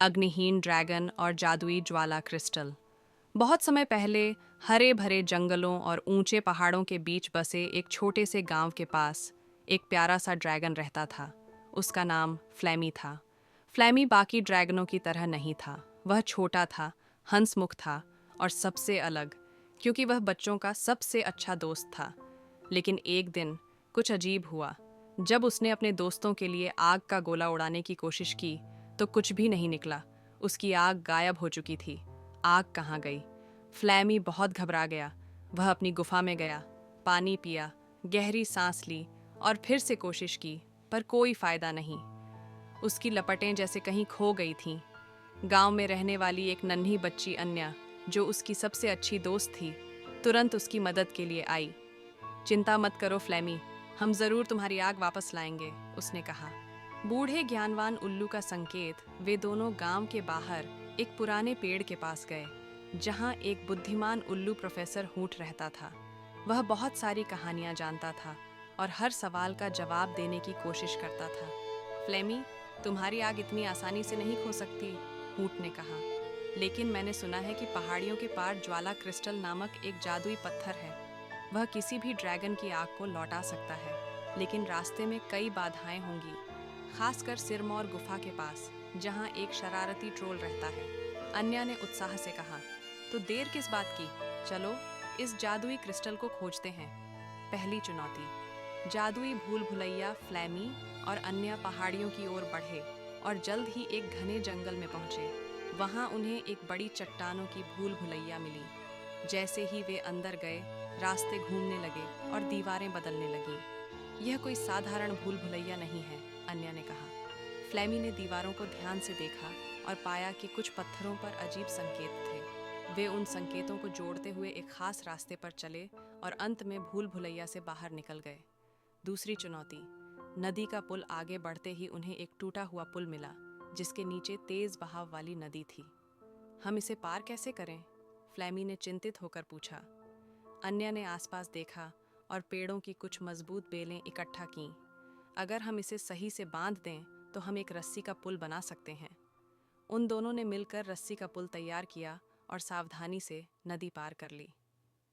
अग्निहीन dragon और जादुई ज्वाला crystal. बहुत समय पहले हरे भरे जंगलों और ऊंचे पहाड़ों के बीच बसे एक छोटे से गांव के पास एक प्यारा सा ड्रैगन रहता था। उसका नाम फ्लैमी था। फ्लैमी बाकी ड्रैगनों की तरह नहीं था। वह छोटा था, हंसमुख था और सबसे अलग, क्योंकि वह बच्चों का सबसे अच्छा दोस्त था। लेकिन एक दिन कुछ अजीब हुआ। जब उसने अपने दोस्तों के लिए आग का गोला उड़ाने की कोशिश की तो कुछ भी नहीं निकला। उसकी आग गायब हो चुकी थी। आग कहाँ गई? फ्लैमी बहुत घबरा गया। वह अपनी गुफा में गया, पानी पिया, गहरी सांस ली और फिर से कोशिश की, पर कोई फायदा नहीं। उसकी लपटें जैसे कहीं खो गई थीं। गांव में रहने वाली एक नन्ही बच्ची अन्या, जो उसकी सबसे अच्छी दोस्त थी, तुरंत उसकी मदद के लिए आई। चिंता मत करो फ्लैमी, हम जरूर तुम्हारी आग वापस लाएंगे, उसने कहा। बूढ़े ज्ञानवान उल्लू का संकेत, वे दोनों गांव के बाहर एक पुराने पेड़ के पास गए, जहां एक बुद्धिमान उल्लू प्रोफेसर हूट रहता था। वह बहुत सारी कहानियां जानता था और हर सवाल का जवाब देने की कोशिश करता था। फ्लेमी, तुम्हारी आग इतनी आसानी से नहीं खो सकती, हूट ने कहा। लेकिन मैंने सुना है कि पहाड़ियों के पार ज्वाला क्रिस्टल नामक एक जादुई पत्थर है। वह किसी भी ड्रैगन की आग को लौटा सकता है, लेकिन रास्ते में कई बाधाएं होंगी, खासकर सिरमौर गुफा के पास, जहां एक शरारती ट्रोल रहता है। अन्या ने उत्साह से कहा, तो देर किस बात की, चलो इस जादुई क्रिस्टल को खोजते हैं। पहली चुनौती। जादुई भूल भुलैया फ्लैमी और अन्या पहाड़ियों की ओर बढ़े और जल्द ही एक घने जंगल में पहुंचे। वहां उन्हें एक बड़ी चट्टानों की भूल भुलैया मिली। जैसे ही वे अंदर गए, रास्ते घूमने लगे और दीवारें बदलने लगीं। यह कोई साधारण भूल भुलैया नहीं है, अन्या ने कहा। फ्लैमी ने दीवारों को ध्यान से देखा और पाया कि कुछ पत्थरों पर अजीब संकेत थे। वे उन संकेतों को जोड़ते हुए एक खास रास्ते पर चले और अंत में भूल भुलैया से बाहर निकल गए। दूसरी चुनौती। नदी का पुल आगे बढ़ते ही उन्हें एक टूटा हुआ पुल मिला, जिसके नीचे तेज बहाव वाली नदी थी। हम इसे पार कैसे करें? फ्लैमी ने चिंतित होकर पूछा। अन्या ने आसपास देखा और पेड़ों की कुछ मजबूत बेलें इकट्ठा कीं। अगर हम इसे सही से बांध दें तो हम एक रस्सी का पुल बना सकते हैं। उन दोनों ने मिलकर रस्सी का पुल तैयार किया और सावधानी से नदी पार कर ली।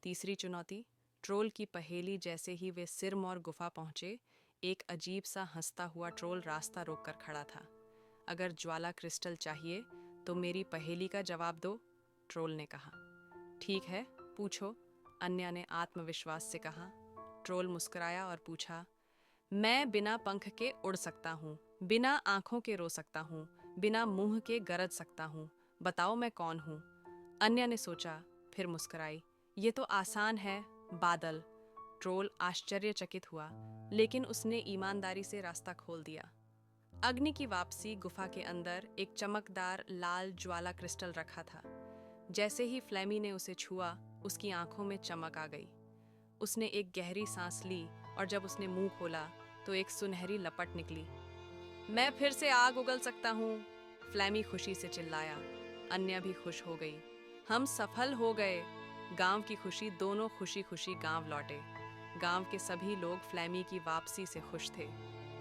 तीसरी चुनौती। ट्रोल की पहेली। जैसे ही वे सिरमौर गुफा पहुंचे, एक अजीब सा हंसता हुआ ट्रोल रास्ता रोककर खड़ा था। अगर ज्वाला क्रिस्टल चाहिए तो मेरी पहेली का जवाब दो, ट्रोल ने कहा। ठीक है, पूछो, अन्या ने आत्मविश्वास से कहा। ट्रोल मुस्कुराया और पूछा, मैं बिना पंख के उड़ सकता हूँ, बिना आंखों के रो सकता हूँ, बिना मुंह के गरज सकता हूँ, बताओ मैं कौन हूँ? अन्या ने सोचा, फिर मुस्कुराई। ये तो आसान है, बादल। ट्रोल आश्चर्यचकित हुआ, लेकिन उसने ईमानदारी से रास्ता खोल दिया। अग्नि की वापसी। गुफा के अंदर एक चमकदार लाल ज्वाला क्रिस्टल रखा था। जैसे ही फ्लैमी ने उसे छुआ, उसकी आंखों में चमक आ गई। उसने एक गहरी सांस ली और जब उसने मुंह खोला तो एक सुनहरी लपट निकली। मैं फिर से आग उगल सकता हूँ, फ्लैमी खुशी से चिल्लाया। अन्या भी खुश हो गई। हम सफल हो गए। गांव की खुशी। दोनों खुशी खुशी गांव लौटे। गांव के सभी लोग फ्लैमी की वापसी से खुश थे।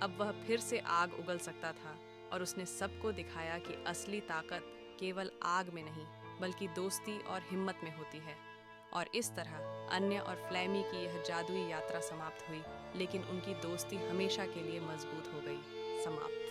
अब वह फिर से आग उगल सकता था और उसने सबको दिखाया कि असली ताकत केवल आग में नहीं, बल्कि दोस्ती और हिम्मत में होती है। और इस तरह अन्या और फ्लैमी की यह जादुई यात्रा समाप्त हुई, लेकिन उनकी दोस्ती हमेशा के लिए मजबूत हो गई। समाप्त।